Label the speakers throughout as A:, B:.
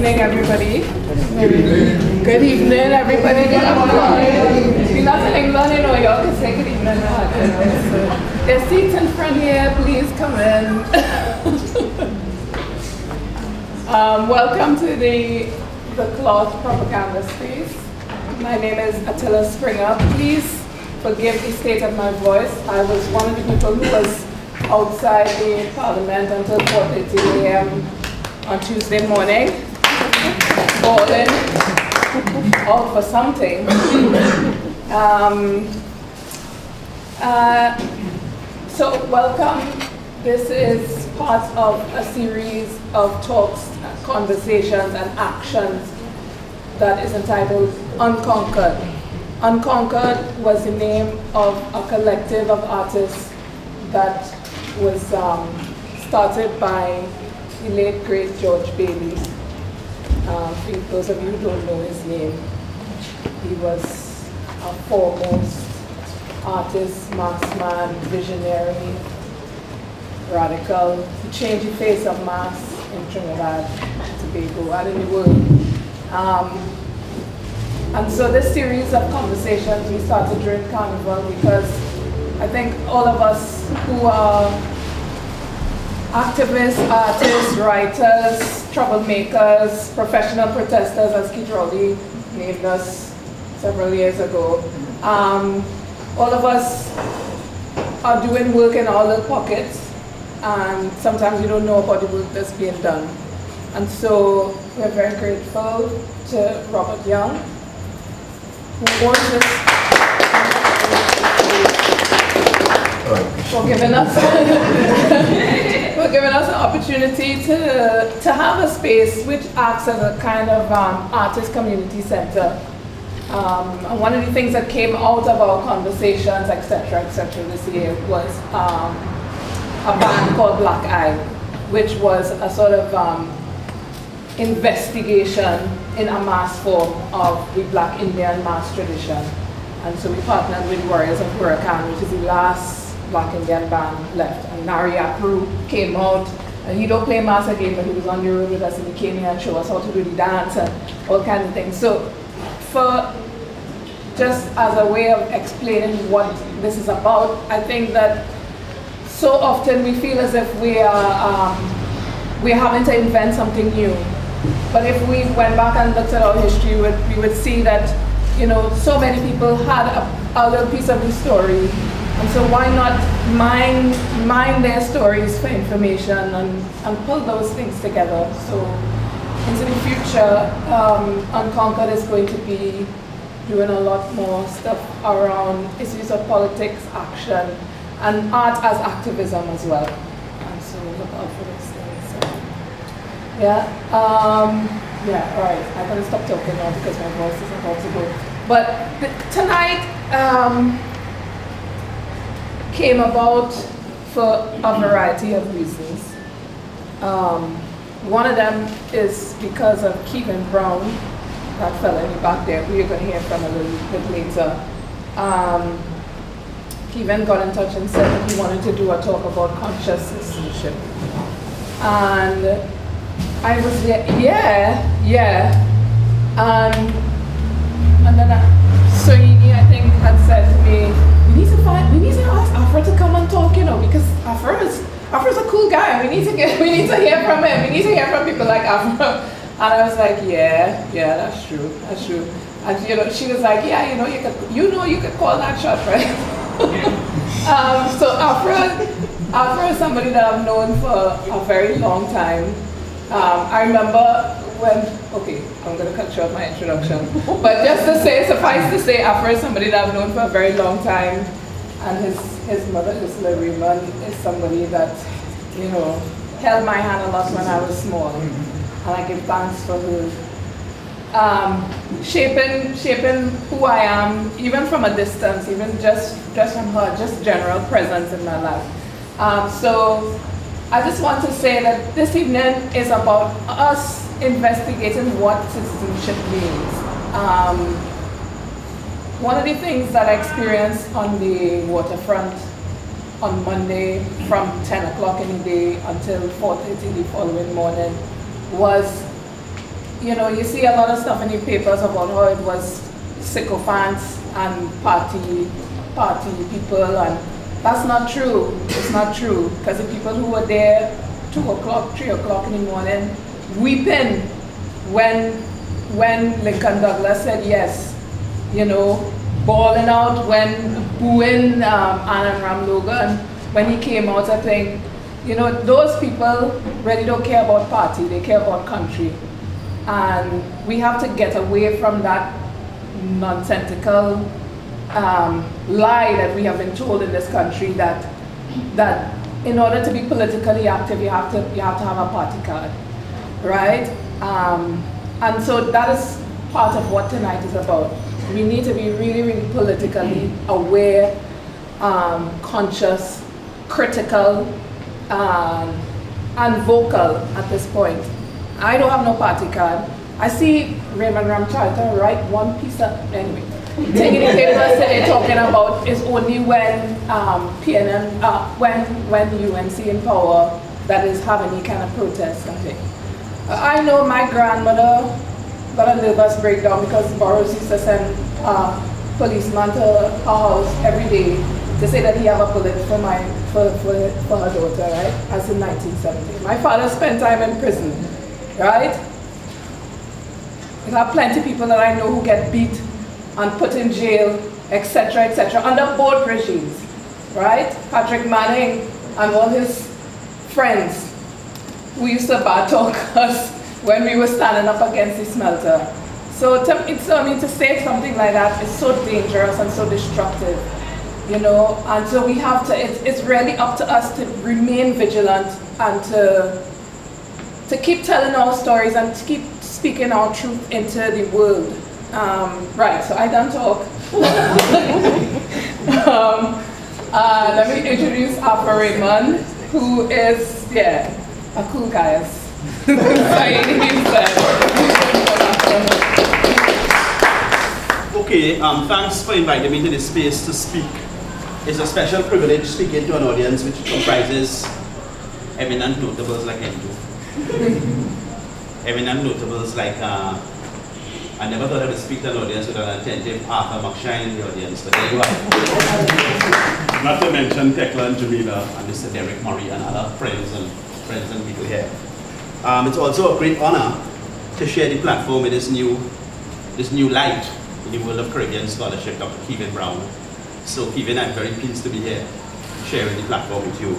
A: evening, everybody. Good evening, everybody. Good afternoon. If you're not in England, you know, y'all can say good evening. So, there's seats in front here. Please come in. Welcome to the cloth propaganda space. My name is Atillah Springer. Please forgive the state of my voice. I was one of the people who was outside the Parliament until 4:30 a.m. on Tuesday morning, calling out for something. So welcome. This is part of a series of talks, conversations, and actions that is entitled Unconquered. Unconquered was the name of a collective of artists that was started by the late great George Bailey. For those of you who don't know his name, he was a foremost artist, mass man, visionary, radical. He changed the face of mass in Trinidad, Tobago, and in the world. And so this series of conversations we started during Carnival because I think all of us who are activists, artists, writers, troublemakers, professional protesters, as Keith Rowley named us several years ago, all of us are doing work in our little pockets, and sometimes we don't know about the work that's being done. And so we're very grateful to Robert Young, who owns this, for giving us an opportunity to have a space which acts as a kind of artist community center. And one of the things that came out of our conversations, etc., this year was a band called Black Eye, which was a sort of investigation in a mass form of the Black Indian mass tradition. And so we partnered with Warriors of Huracan, which is the last Black Indian band left. And Nari Apru came out, and he don't play mass again, but he was on the road with us, and he came here and showed us how to do the dance and all kinds of things. So for just as a way of explaining what this is about, I think that so often we feel as if we're having to invent something new. But if we went back and looked at our history, we would see that, you know, so many people had a little piece of the story. And so why not mine their stories for information and pull those things together? So into the future, Unconquered is going to be doing a lot more stuff around issues of politics, action, and art as activism as well. And so look out for those things. So, yeah, all right. I'm going to stop talking now because my voice is about to go. But tonight came about for a variety of reasons. One of them is because of Kevin Brown, that fella in the back there, we're going to hear from a little bit later. Kevin got in touch and said that he wanted to do a talk about conscious citizenship. And I was like, yeah. And then Soini, I think, had said to me, we need to ask Afra to come and talk, you know, because Afra's a cool guy. We need to hear from him. We need to hear from people like Afra. And I was like, yeah, that's true. And you know, she was like, yeah, you could call that shot, right? So Afra is somebody that I've known for a very long time. I remember when, okay, I'm going to cut short my introduction, but just to say, suffice to say, Afra is somebody that I've known for a very long time, and his mother, Afra Raymond, is somebody that, you know, held my hand a lot when I was small, and I give thanks for her shaping who I am, even from a distance, even just from her, just general presence in my life. So I just want to say that this evening is about us investigating what citizenship means. One of the things that I experienced on the waterfront on Monday from 10 o'clock in the day until 4:30 the following morning was you know, you see a lot of stuff in the papers about how it was sycophants and party people, and that's not true. It's not true, because the people who were there 2 o'clock, 3 o'clock in the morning, weeping when Lincoln Douglas said yes, you know, bawling out when booing Anand Ram Logan when he came out. I think, you know, those people really don't care about party, they care about country. And we have to get away from that nonsensical lie that we have been told in this country, that in order to be politically active, you have to have a party card, right? And so that is part of what tonight is about. We need to be really, really politically aware, conscious, critical, and vocal at this point. I don't have no party card. I see Raymond Ramcharlton write one piece of, anyway, taking the papers today talking about is only when PNM, when UNC in power that is having any kind of protest, I think. I know my grandmother got a nervous breakdown because Boris used to send policeman to her house every day to say that he have a bullet for her daughter, right? As in 1970. My father spent time in prison, right? We have plenty of people that I know who get beat and put in jail, etc., under both regimes, right? Patrick Manning and all his friends who used to talk us when we were standing up against the smelter. So to say something like that is so dangerous and so destructive, you know, and so we have to, it's really up to us to remain vigilant and to keep telling our stories and to keep speaking our truth into the world. Right, so I done talk. Let me introduce Afra Raymond, who is, yeah, a cool guy.
B: Okay, thanks for inviting me to this space to speak. It's a special privilege speaking to an audience which comprises eminent notables like Endo. Eminent notables like, I never thought I would speak to an audience with an attentive Arthur McShine in the audience, but there you are. Not to mention Tekla and Jamila and Mr. Derek Murray and other friends and people here. It's also a great honor to share the platform with this new light in the world of Caribbean scholarship, Dr. Kevin Brown. So Kevin, I'm very pleased to be here, sharing the platform with you.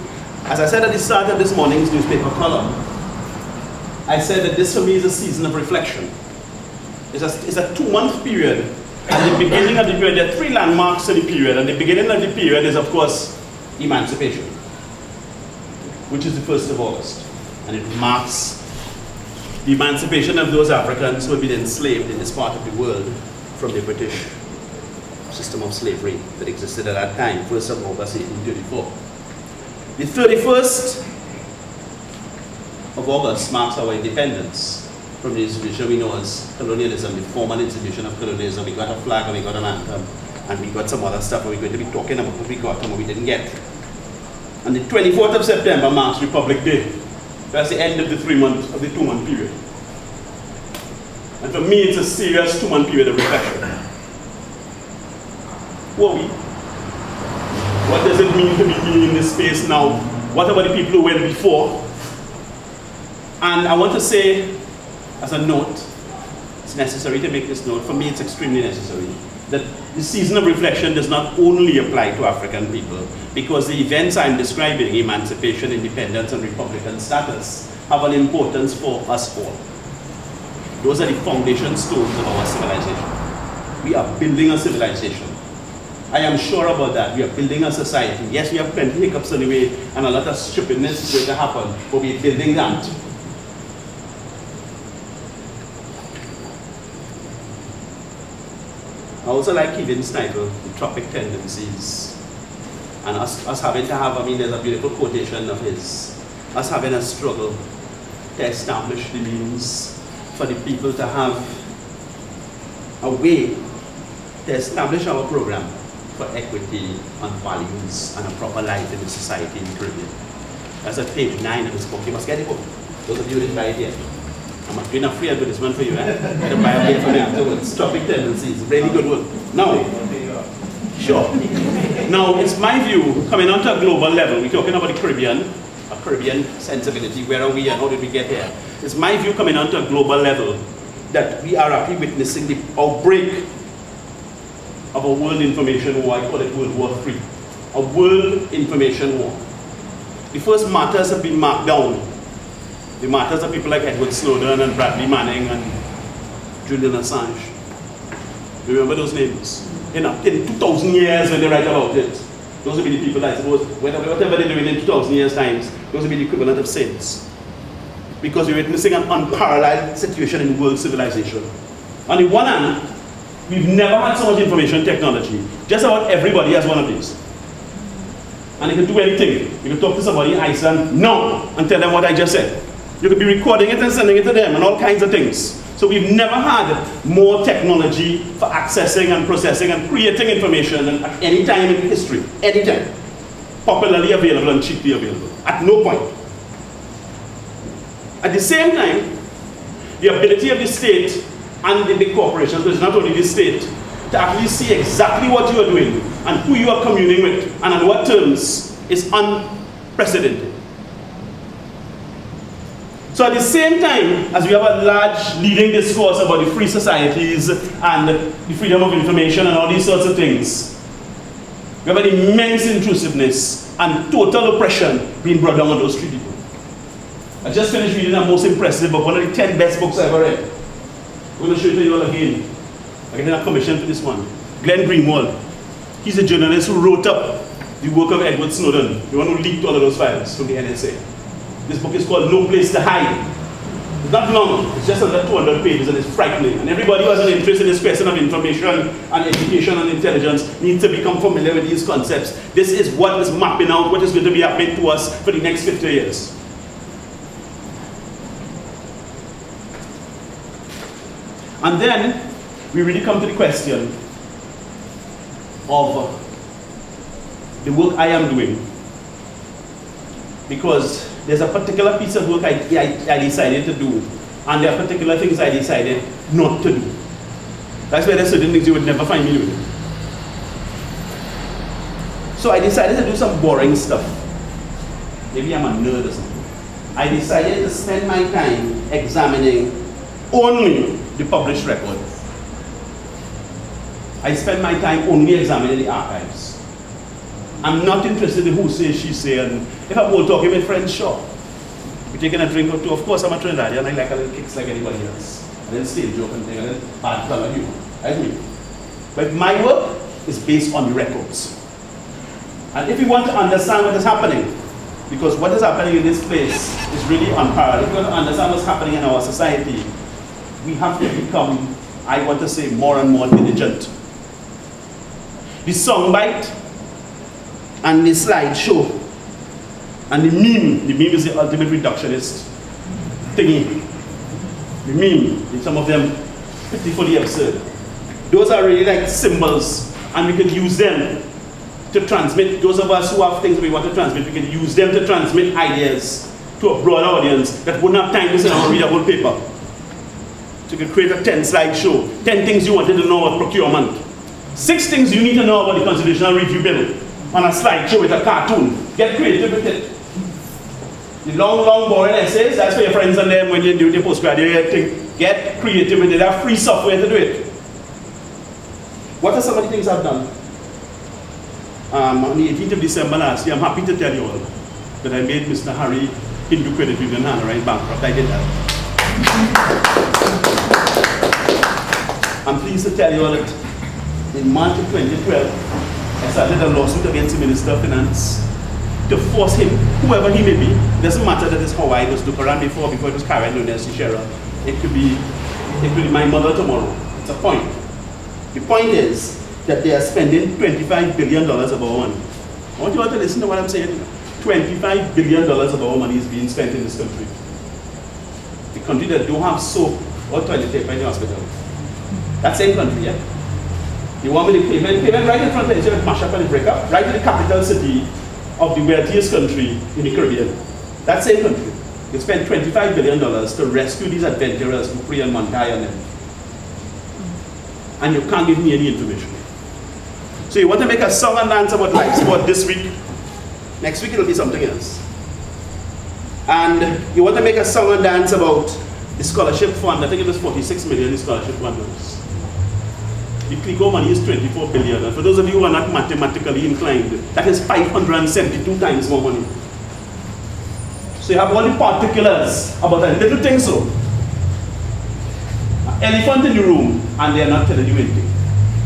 B: As I said at the start of this morning's newspaper column, I said that this for me is a season of reflection. It's a 2-month period. At the beginning of the period, there are 3 landmarks in the period, and the beginning of the period is, of course, emancipation, which is the 1st of August. And it marks the emancipation of those Africans who had been enslaved in this part of the world from the British system of slavery that existed at that time, 1st of August 1834. The 31st of August marks our independence from the institution we know as colonialism, the formal institution of colonialism. We got a flag and we got an anthem and we got some other stuff, and we're going to be talking about what we got and what we didn't get. And the 24th of September marks Republic Day. That's the end of the 2-month period. And for me, it's a serious 2-month period of reflection. Who are we? What does it mean to be in this space now? What about the people who went before? And I want to say, as a note, it's necessary to make this note. For me, it's extremely necessary that the season of reflection does not only apply to African people, because the events I'm describing, emancipation, independence, and Republican status, have an importance for us all. Those are the foundation stones of our civilization. We are building a civilization. I am sure about that. We are building a society. Yes, we have plenty of hiccups on the way, and a lot of stupidness is going to happen, but we are building that. I also like Kevin's title, The Tropic Tendencies. And us having to have, there's a beautiful quotation of his, us having a struggle to establish the means for the people to have a way to establish our program for equity and values and a proper life in the society in the Caribbean. That's at page 9 of his book. You must get the book. Those of you who didn't buy it yet. I'm doing a free advertisement for you, eh? I'll buy a beer for me afterwards. Tropic Tendencies, really good work. Now, sure. Now, it's my view, coming onto a global level, we're talking about the Caribbean, a Caribbean sensibility, where are we and how did we get here? It's my view, coming onto a global level, that we are actually witnessing the outbreak of a world information war. I call it World War III. A world information war. The first martyrs have been marked down. The martyrs are people like Edward Snowden and Bradley Manning and Julian Assange. Remember those names? In 2,000 years when they write about it, those will be the people, I suppose, whatever they're doing in 2,000 years' times, those will be the equivalent of saints. Because we're witnessing an unparalleled situation in world civilization. On the one hand, we've never had so much information technology. Just about everybody has one of these. And you can do anything. You can talk to somebody in Iceland now and tell them what I just said. You could be recording it and sending it to them and all kinds of things. So we've never had more technology for accessing and processing and creating information than at any time in history. Any time. Popularly available and cheaply available. At no point. At the same time, the ability of the state and the big corporations, but it's not only the state, to actually see exactly what you are doing and who you are communing with and on what terms is unprecedented. So at the same time, as we have a large leading discourse about the free societies and the freedom of information and all these sorts of things, we have an immense intrusiveness and total oppression being brought down on those three people. I just finished reading a most impressive book, one of the 10 best books I ever read. I'm going to show it to you all again. I get a commission for this one. Glenn Greenwald. He's a journalist who wrote up the work of Edward Snowden, the one who leaked all of those files from the NSA. This book is called No Place to Hide. It's not long, it's just under 200 pages and it's frightening. And everybody who has an interest in this question of information and education and intelligence needs to become familiar with these concepts. This is what is mapping out what is going to be happening to us for the next 50 years. And then we really come to the question of the work I am doing. Because there's a particular piece of work I decided to do, and there are particular things I decided not to do. That's why there's certain things you would never find me doing. So I decided to do some boring stuff. Maybe I'm a nerd or something. I decided to spend my time examining only the published record. I spend my time only examining the archives. I'm not interested in who say, she say, and if I'm all talking with friends, sure. We're taking a drink or two. Of course, I'm a Trinidadian, I like a little kicks like anybody else. A little stage joke and thing, a little bad color humor. That's me. But my work is based on the records. And if you want to understand what is happening, because what is happening in this place is really unparalleled. If you want to understand what's happening in our society, we have to become, I want to say, more and more diligent. The soundbite and the slideshow and the meme is the ultimate reductionist thingy. The meme, some of them pitifully absurd. Those are really like symbols, and we can use them to transmit. Those of us who have things we want to transmit, we can use them to transmit ideas to a broader audience that wouldn't have time to sit down and read a whole paper. So you can create a 10-slide show, 10 things you wanted to know about procurement, 6 things you need to know about the Constitutional Review Bill on a slideshow with a cartoon. Get creative with it. The long, boring essays, that's for your friends and them when you do your postgraduate thing. Get creative with it. They have free software to do it. What are some of the things I've done? On the 18th of December last year, I'm happy to tell you all that I made Mr. Harry Hindu Credit Union Hanarain bankrupt. I did that. I'm pleased to tell you all that in March of 2012, I started a lawsuit against the Minister of Finance to force him, whoever he may be, it doesn't matter that it's Hawaii, it was Dukaran before it was Karen Nunes Shera. It could be my mother tomorrow. It's a point. The point is that they are spending $25 billion of our money. I want you all to listen to what I'm saying. $25 billion of our money is being spent in this country. The country that don't have soap or toilet paper in the hospital. That same country, yeah? You want me to payment right in front of you, mash up and break up, right in the capital city of the wealthiest country in the Caribbean. That same country. You spend $25 billion to rescue these adventurers who prey on Montai and them. And you can't give me any information. So you want to make a song and dance about life sport this week. Next week it'll be something else. And you want to make a song and dance about the scholarship fund. I think it was 46 million the scholarship fund was. The CLICO money is 24 billion. And for those of you who are not mathematically inclined, that is 572 times more money. So you have all the particulars about a little thing so. An elephant in the room and they are not telling you anything.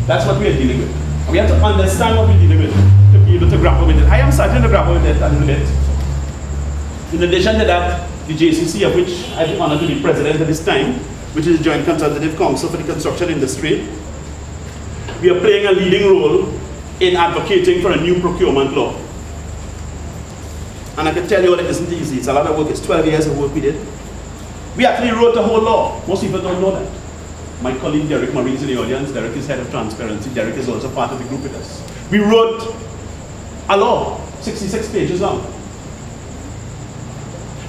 B: That's what we are dealing with. And we have to understand what we're dealing with to be able to grapple with it. I am starting to grapple with it a little bit. In addition to that, the JCC, of which I have the honor to be president at this time, which is the Joint Consultative Council for the Construction Industry, we are playing a leading role in advocating for a new procurement law. And I can tell you it isn't easy. It's a lot of work. It's 12 years of work we did. We actually wrote the whole law. Most people don't know that. My colleague Derek Murray is in the audience. Derek is head of transparency. Derek is also part of the group with us. We wrote a law, 66 pages long,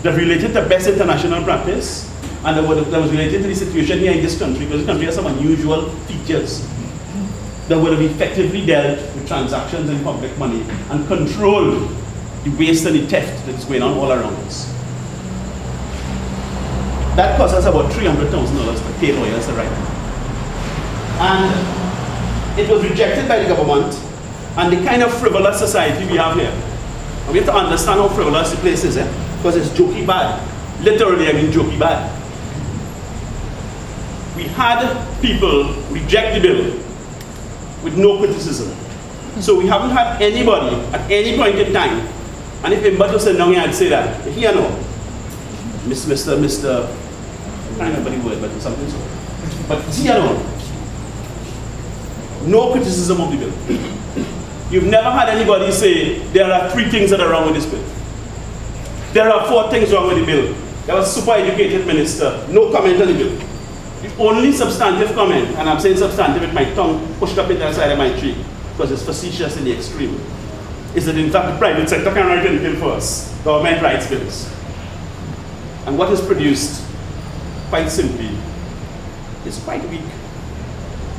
B: that related to best international practice and that was related to the situation here in this country, because this country has some unusual features that would have effectively dealt with transactions in public money and controlled the waste and the theft that is going on all around us. That cost us about $300,000 to pay lawyers to write. And it was rejected by the government and the kind of frivolous society we have here. And we have to understand how frivolous the place is, because it's jokey bad. Literally, I mean jokey bad. We had people reject the bill with no criticism. So we haven't had anybody at any point in time, and if anybody was saying, I'd say that, here no, Mr. I can't remember the word, but something so. But here no criticism of the bill. You've never had anybody say, there are 3 things that are wrong with this bill. There are 4 things wrong with the bill. There was a super educated minister, no comment on the bill. The only substantive comment, and I'm saying substantive with my tongue pushed up in the side of my cheek, because it's facetious in the extreme, is that in fact the private sector can write anything for us. Government writes bills. And what is produced, quite simply, is quite weak.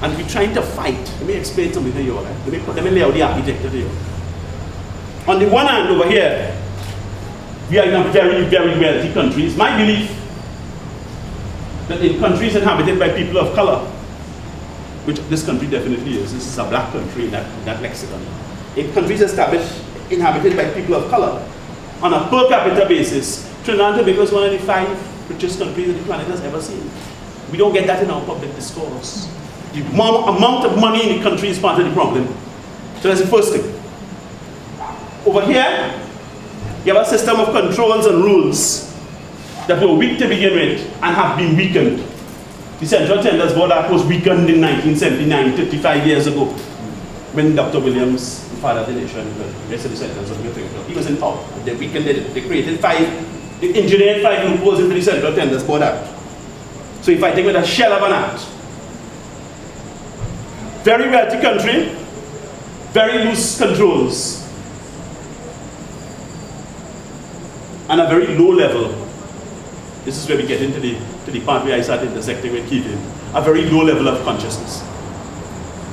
B: And we're trying to fight. Let me explain something to you. Let me lay out the architecture to you. On the one hand, over here, we are in a very, very wealthy country. It's my belief that in countries inhabited by people of color, which this country definitely is, this is a black country in that lexicon. In countries inhabited by people of color, on a per capita basis, Trinidad and Tobago is one of the 5 richest countries that the planet has ever seen. We don't get that in our public discourse. The amount of money in the country is part of the problem. So that's the first thing. Over here, you have a system of controls and rules that were weak to begin with and have been weakened. The Central Tenders Board Act was weakened in 1979, 55 years ago, when Dr. Williams, the father of the nation, the rest of the sentence of the he was in power. They weakened it. They created they engineered 5 loopholes into the Central Tenders Board Act. So you're fighting with a shell of an act. Very wealthy country, very loose controls, and a very low level. This is where we get into the part where I started intersecting with Keegan. A very low level of consciousness.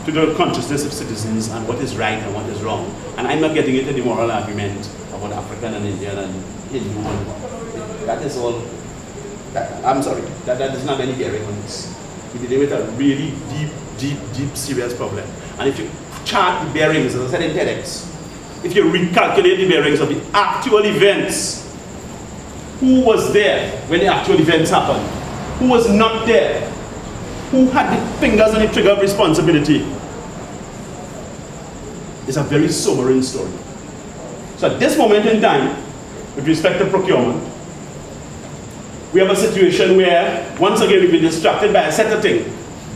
B: To the consciousness of citizens and what is right and what is wrong. And I'm not getting into the moral argument about African and Indian and Hindu. That is all. I'm sorry. That doesn't have any bearing on this. We're dealing with a really deep, serious problem. And if you chart the bearings, as I said in TEDx, if you recalculate the bearings of the actual events, who was there when the actual events happened? Who was not there? Who had the fingers on the trigger of responsibility? It's a very sobering story. So at this moment in time, with respect to procurement, we have a situation where, once again, we've been distracted by a set of things.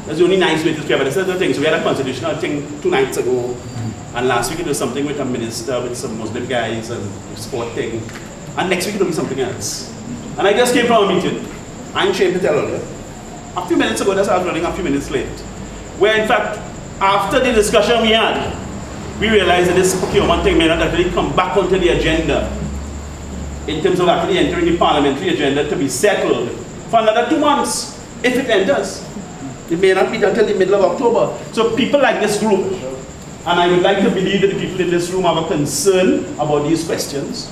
B: That's the only nice way to describe it, a set of things. So we had a constitutional thing 2 nights ago, and last week it was something with a minister, with some Muslim guys, and a sport thing. And next week it'll be something else. And I just came from a meeting, I'm ashamed to tell you, a few minutes ago, that's why I was running a few minutes late, where in fact, after the discussion we had, we realized that this procurement thing may not actually come back onto the agenda in terms of actually entering the parliamentary agenda to be settled for another 2 months, if it enters. It may not be until the middle of October. So people like this group, and I would like to believe that the people in this room have a concern about these questions.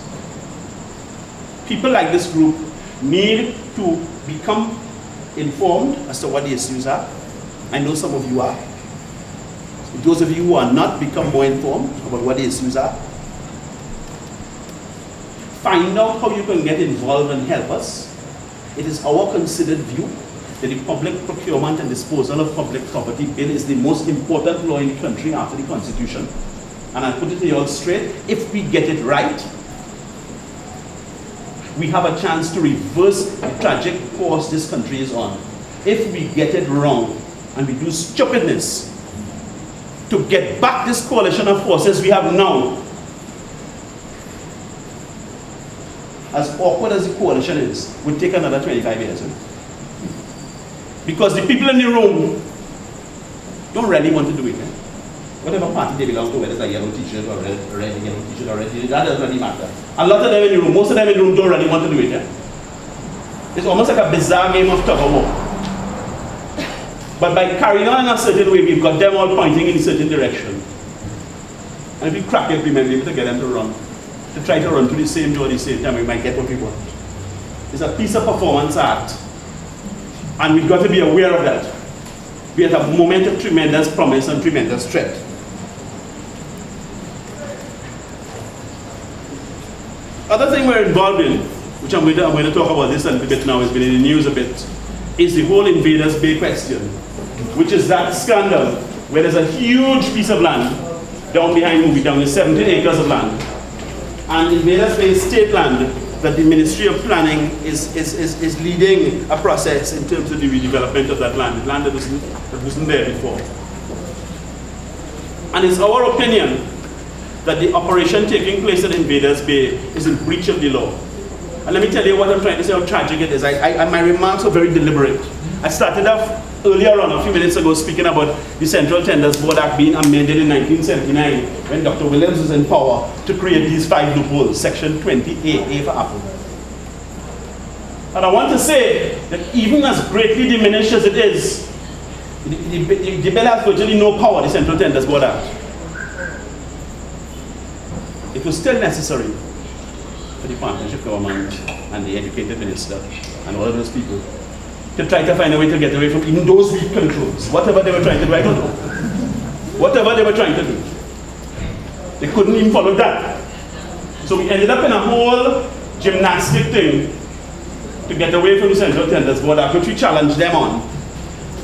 B: People like this group need to become informed as to what the issues are. I know some of you are. Those of you who are not, become more informed about what the issues are. Find out how you can get involved and help us. It is our considered view that the Public Procurement and Disposal of Public Property Bill is the most important law in the country after the Constitution. And I'll put it to you all straight, if we get it right, we have a chance to reverse the tragic course this country is on. If we get it wrong, and we do stupidness, to get back this coalition of forces we have now, as awkward as the coalition is, would take another 25 years. Because the people in the room don't really want to do it. Whatever party they belong to, whether it's a yellow t-shirt or a red yellow t-shirt or red, that doesn't really matter. A lot of them in the room, most of them in the room don't really want to do it. It's almost like a bizarre game of tug of war. But by carrying on in a certain way, we've got them all pointing in a certain direction. And if we crack it, we might be able to get them to run. To try to run to the same door at the same time, we might get what we want. It's a piece of performance art. And we've got to be aware of that. We are at a moment of tremendous promise and tremendous threat. Other thing we're involved in, which I'm going to talk about this a little bit now, it's been in the news a bit, is the whole Invaders Bay question, which is that scandal where there's a huge piece of land down behind Movie Town, there's 17 acres of land. And Invaders Bay is state land that the Ministry of Planning is leading a process in terms of the redevelopment of that land that wasn't there before. And it's our opinion that the operation taking place at Invaders Bay is in breach of the law. And let me tell you what I'm trying to say, how tragic it is. My remarks are very deliberate. I started off earlier on, a few minutes ago, speaking about the Central Tenders Board Act being amended in 1979 when Dr. Williams was in power to create these 5 loopholes, Section 20A, A for Apple. And I want to say that even as greatly diminished as it is, the bill has virtually no power, the Central Tenders Board Act. It was still necessary for the partnership government and the educated minister and all of those people to try to find a way to get away from even those weak controls. Whatever they were trying to do, I don't know. Whatever they were trying to do. They couldn't even follow that. So we ended up in a whole gymnastic thing to get away from the Central Tenders Board Act, which we challenged them on.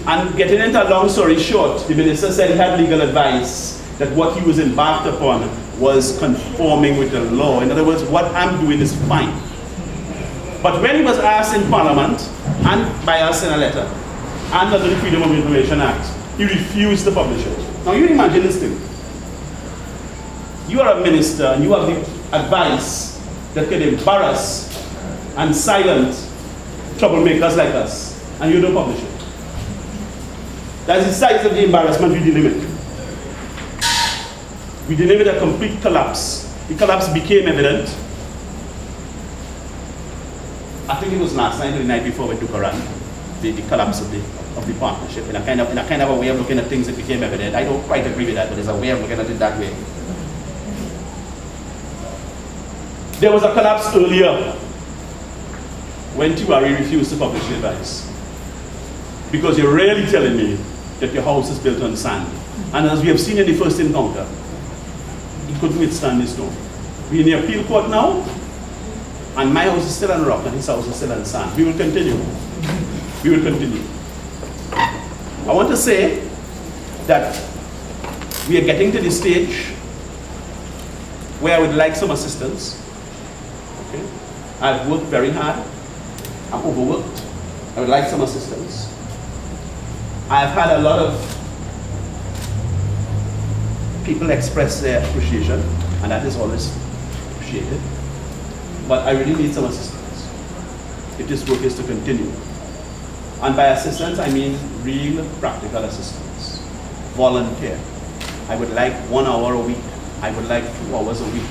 B: And getting into a long story short, the minister said he had legal advice that what he was embarked upon was conforming with the law. In other words, what I'm doing is fine. But when he was asked in Parliament, and by us in a letter, and under the Freedom of Information Act, he refused to publish it. Now you imagine this thing. You are a minister and you have the advice that can embarrass and silence troublemakers like us, and you don't publish it. That's the size of the embarrassment we deal with. We deal with a complete collapse. The collapse became evident. I think it was last night or the night before we took a run, the collapse of the partnership. In a kind of a way of looking at things that became evident. I don't quite agree with that, but there's a way of looking at it that way. There was a collapse earlier when Tiwari refused to publish the advice. Because you're really telling me that your house is built on sand. And as we have seen in the first encounter, it couldn't withstand this storm. We're in the appeal court now, and my house is still on rock and his house is still on sand. We will continue. We will continue. I want to say that we are getting to the stage where I would like some assistance. Okay? I've worked very hard. I'm overworked. I would like some assistance. I've had a lot of people express their appreciation, and that is always appreciated. But I really need some assistance if this work is to continue. And by assistance, I mean real practical assistance. Volunteer. I would like 1 hour a week. I would like 2 hours a week.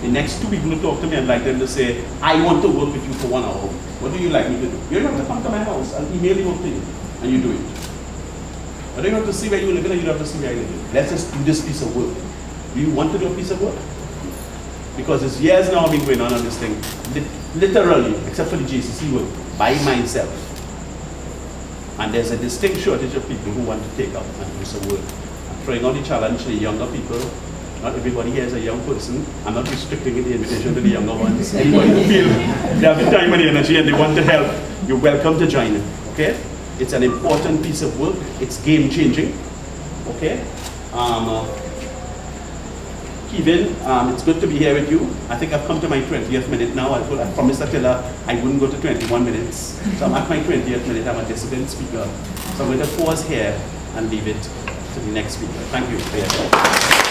B: The next 2 people who talk to me, I'd like them to say, I want to work with you for 1 hour. What do you like me to do? You don't have to come to my house. I'll email you work to you. And you do it. I don't have to see where you live and you don't have to see where I live. Let's just do this piece of work. Do you want to do a piece of work? Because it's years now been going on this thing. Literally, except for the JCC work, by myself. And there's a distinct shortage of people who want to take up and do some work. I'm throwing out the challenge to the younger people. Not everybody here is a young person. I'm not restricting the invitation to the younger ones. Anybody who feel they have the time and the energy and they want to help, you're welcome to join in. Okay? It's an important piece of work. It's game changing. Okay? Kevin, it's good to be here with you. I think I've come to my 20th minute now. I promised Atillah I wouldn't go to 21 minutes. So I'm at my 20th minute. I'm a disciplined speaker. So I'm going to pause here and leave it to the next speaker. Thank you for your time.